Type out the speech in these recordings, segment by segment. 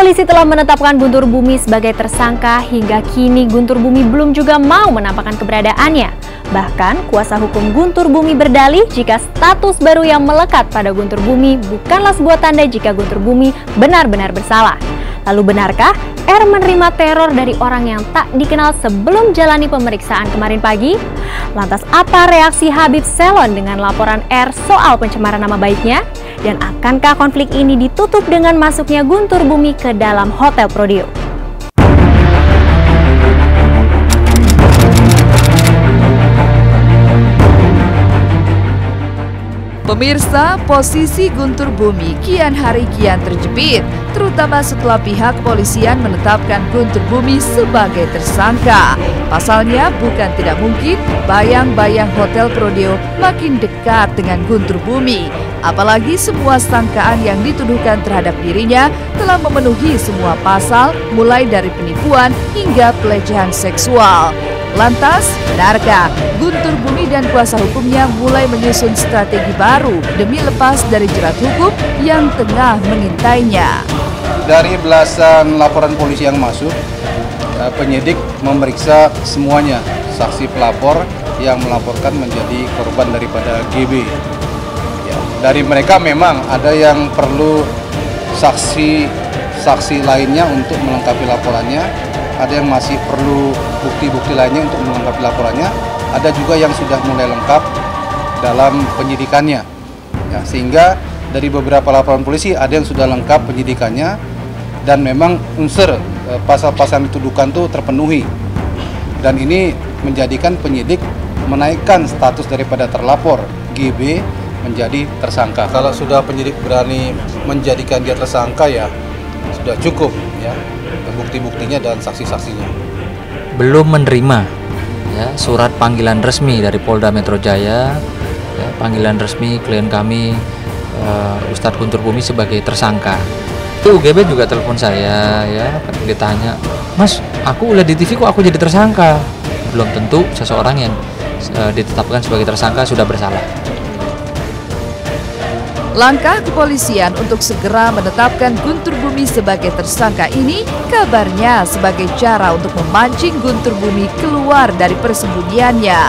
Polisi telah menetapkan Guntur Bumi sebagai tersangka. Hingga kini Guntur Bumi belum juga mau menampakkan keberadaannya. Bahkan kuasa hukum Guntur Bumi berdalih jika status baru yang melekat pada Guntur Bumi bukanlah sebuah tanda jika Guntur Bumi benar-benar bersalah. Lalu benarkah R menerima teror dari orang yang tak dikenal sebelum jalani pemeriksaan kemarin pagi? Lantas apa reaksi Habib Selon dengan laporan R soal pencemaran nama baiknya? Dan akankah konflik ini ditutup dengan masuknya Guntur Bumi ke dalam Hotel Prodeo? Pemirsa, posisi Guntur Bumi kian hari kian terjepit, terutama setelah pihak kepolisian menetapkan Guntur Bumi sebagai tersangka. Pasalnya, bukan tidak mungkin bayang-bayang Hotel Prodeo makin dekat dengan Guntur Bumi. Apalagi semua sangkaan yang dituduhkan terhadap dirinya telah memenuhi semua pasal, mulai dari penipuan hingga pelecehan seksual. Lantas, benarkah Guntur Bumi dan kuasa hukumnya mulai menyusun strategi baru demi lepas dari jerat hukum yang tengah mengintainya? Dari belasan laporan polisi yang masuk, penyidik memeriksa semuanya saksi pelapor yang melaporkan menjadi korban daripada GB. Ya, dari mereka memang ada yang perlu saksi lainnya untuk melengkapi laporannya. Ada yang masih perlu bukti-bukti lainnya untuk melengkapi laporannya. Ada juga yang sudah mulai lengkap dalam penyidikannya. Ya, sehingga dari beberapa laporan polisi ada yang sudah lengkap penyidikannya dan memang unsur pasal-pasal yang dituduhkan itu terpenuhi. Dan ini menjadikan penyidik menaikkan status daripada terlapor GB menjadi tersangka. Kalau sudah penyidik berani menjadikan dia tersangka, ya sudah cukup ya bukti-buktinya dan saksi-saksinya. Belum menerima ya surat panggilan resmi dari Polda Metro Jaya, ya, panggilan resmi klien kami Ustadz Guntur Bumi sebagai tersangka. Itu UGB juga telepon saya, ya ditanya, Mas, aku lihat di TV kok aku jadi tersangka. Belum tentu seseorang yang ditetapkan sebagai tersangka sudah bersalah. Langkah kepolisian untuk segera menetapkan Guntur Bumi sebagai tersangka ini kabarnya sebagai cara untuk memancing Guntur Bumi keluar dari persembunyiannya.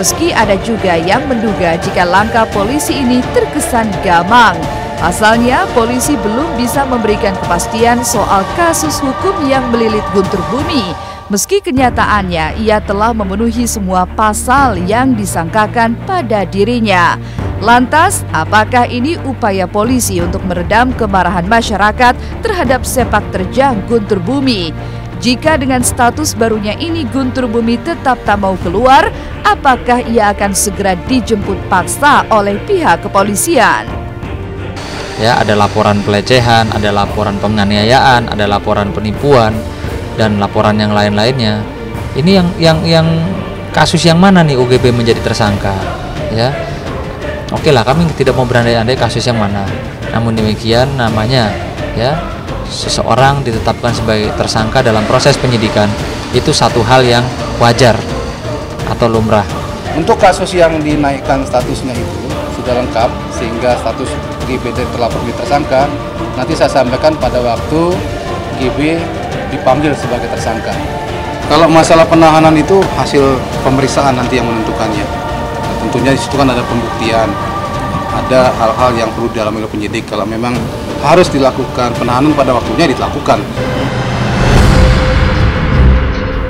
Meski ada juga yang menduga jika langkah polisi ini terkesan gamang. Pasalnya, polisi belum bisa memberikan kepastian soal kasus hukum yang melilit Guntur Bumi. Meski kenyataannya ia telah memenuhi semua pasal yang disangkakan pada dirinya. Lantas, apakah ini upaya polisi untuk meredam kemarahan masyarakat terhadap sepak terjang Guntur Bumi? Jika dengan status barunya ini Guntur Bumi tetap tak mau keluar, apakah ia akan segera dijemput paksa oleh pihak kepolisian? Ya, ada laporan pelecehan, ada laporan penganiayaan, ada laporan penipuan, dan laporan yang lain-lainnya. Ini yang kasus yang mana nih UGB menjadi tersangka? Ya. Oke lah, kami tidak mau berandai-andai kasus yang mana. Namun demikian namanya ya seseorang ditetapkan sebagai tersangka dalam proses penyidikan itu satu hal yang wajar atau lumrah. Untuk kasus yang dinaikkan statusnya itu sudah lengkap sehingga status GB terlapor menjadi tersangka. Nanti saya sampaikan pada waktu GB dipanggil sebagai tersangka. Kalau masalah penahanan itu hasil pemeriksaan nanti yang menentukannya. Tentunya di situ kan ada pembuktian, ada hal-hal yang perlu didalami oleh penyidik. Kalau memang harus dilakukan penahanan pada waktunya dilakukan.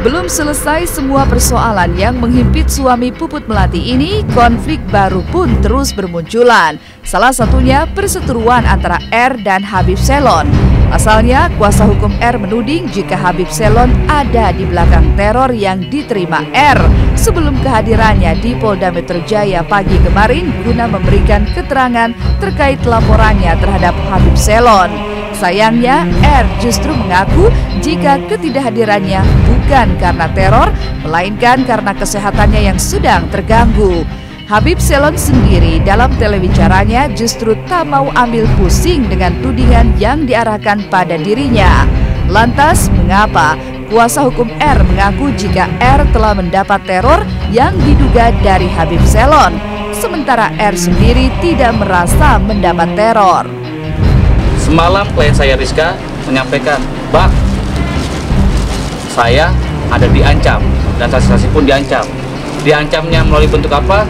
Belum selesai semua persoalan yang menghimpit suami Puput Melati ini, konflik baru pun terus bermunculan. Salah satunya perseteruan antara R dan Habib Selon. Asalnya, kuasa hukum R menuding jika Habib Selon ada di belakang teror yang diterima R sebelum kehadirannya di Polda Metro Jaya pagi kemarin guna memberikan keterangan terkait laporannya terhadap Habib Selon. Sayangnya, R justru mengaku jika ketidakhadirannya bukan karena teror, melainkan karena kesehatannya yang sedang terganggu. Habib Selon sendiri dalam telewicaranya justru tak mau ambil pusing dengan tudingan yang diarahkan pada dirinya. Lantas, mengapa kuasa hukum R mengaku jika R telah mendapat teror yang diduga dari Habib Selon, sementara R sendiri tidak merasa mendapat teror? Semalam klien saya Rizka menyampaikan, "Bang, saya ada diancam dan saksi-saksi pun diancam." Diancamnya melalui bentuk apa?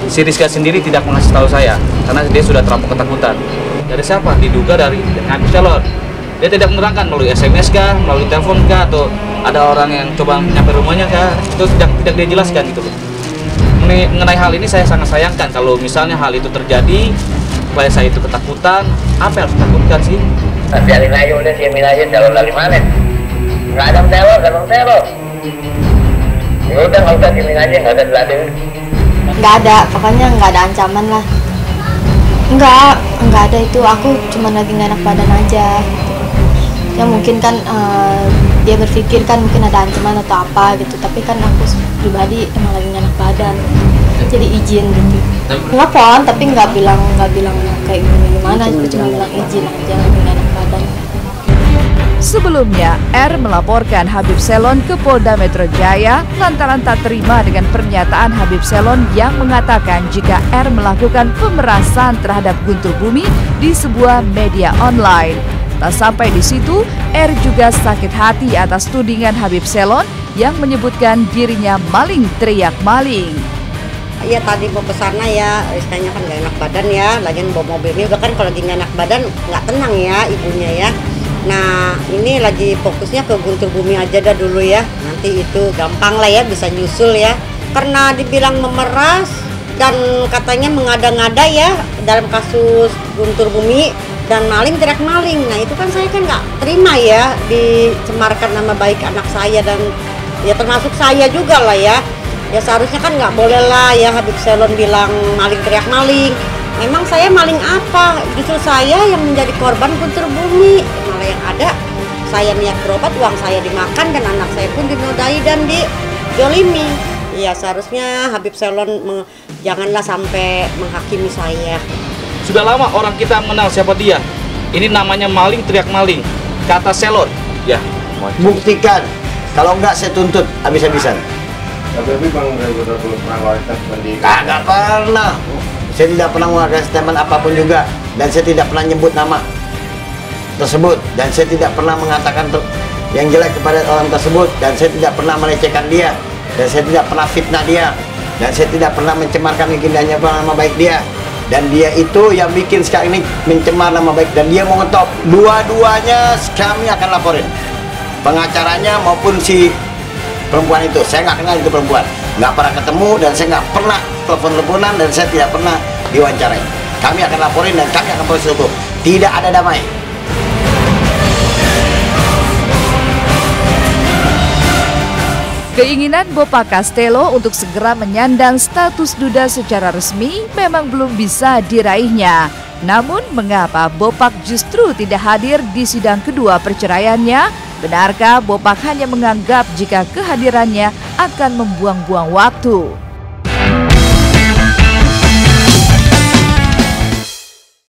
Si Rizka sendiri tidak mengasih tahu saya karena dia sudah terampuk ketakutan. Dari siapa? Diduga dari Habib Selon. Dia tidak menerangkan melalui SMS kah, melalui telepon kah, atau ada orang yang coba nyampe rumahnya kah? Itu tidak dia jelaskan gitu loh. Mengenai hal ini saya sangat sayangkan kalau misalnya hal itu terjadi, supaya saya itu ketakutan, apa yang harus ditakutkan sih? Biarin aja udah, diamin aja, teror dari mana? Nggak ada teror. Ya udah, nggak usah diamin aja, nggak usah diladenin. Nggak ada, pokoknya nggak ada ancaman lah. Nggak ada itu, aku cuma lagi nggak enak badan aja. Ya mungkin kan dia berpikir kan mungkin ada ancaman atau apa gitu, tapi kan aku pribadi emang lagi nggak enak badan, jadi izin gitu. Nelfon tapi nggak bilang kayak gimana, cuma bilang izin aja, lagi nggak enak badan. Sebelumnya, R melaporkan Habib Selon ke Polda Metro Jaya lantaran tak terima dengan pernyataan Habib Selon yang mengatakan jika R melakukan pemerasan terhadap Guntur Bumi di sebuah media online. Tak sampai di situ, R juga sakit hati atas tudingan Habib Selon yang menyebutkan dirinya maling teriak maling. Iya, tadi mau ke sana ya, Rizkanya kan nggak enak badan ya, lagian bawa mobilnya udah kan kalau lagi nggak enak badan nggak tenang ya ibunya ya. Nah ini lagi fokusnya ke Guntur Bumi aja dah dulu ya, nanti itu gampang lah ya, bisa nyusul ya. Karena dibilang memeras dan katanya mengada-ngada ya dalam kasus Guntur Bumi dan maling teriak maling. Nah itu kan saya kan nggak terima ya, dicemarkan nama baik anak saya dan ya termasuk saya juga lah ya. Ya seharusnya kan nggak boleh lah ya Habib Selon bilang maling teriak maling. Memang saya maling apa? Justru saya yang menjadi korban Guntur Bumi. Malah yang ada saya niat berobat, uang saya dimakan dan anak saya pun dinodai dan dijolimi. Ya seharusnya Habib Selon janganlah sampai menghakimi saya. Sudah lama orang kita mengenal siapa dia. Ini namanya maling teriak maling. Kata Selon. Ya. Buktikan. Kalau enggak saya tuntut habis-habisan. Tapi Bang belum pernah ngeluarin statement. Kagak pernah. Saya tidak pernah mengeluarkan statement apapun juga, dan saya tidak pernah nyebut nama tersebut, dan saya tidak pernah mengatakan yang jelek kepada orang tersebut, dan saya tidak pernah melecehkan dia, dan saya tidak pernah fitnah dia, dan saya tidak pernah mencemarkan legendanya nama baik dia. Dan dia itu yang bikin sekarang ini mencemar nama baik, dan dia mau ngetop. Dua-duanya kami akan laporin, pengacaranya maupun si perempuan itu. Saya nggak kenal itu perempuan, nggak pernah ketemu, dan saya nggak pernah telepon-teleponan, dan saya tidak pernah diwawancarai. Kami akan laporin dan kami akan proses hukum. Tidak ada damai. Keinginan Bopak Castello untuk segera menyandang status duda secara resmi memang belum bisa diraihnya. Namun mengapa Bopak justru tidak hadir di sidang kedua perceraiannya? Benarkah Bopak hanya menganggap jika kehadirannya akan membuang-buang waktu?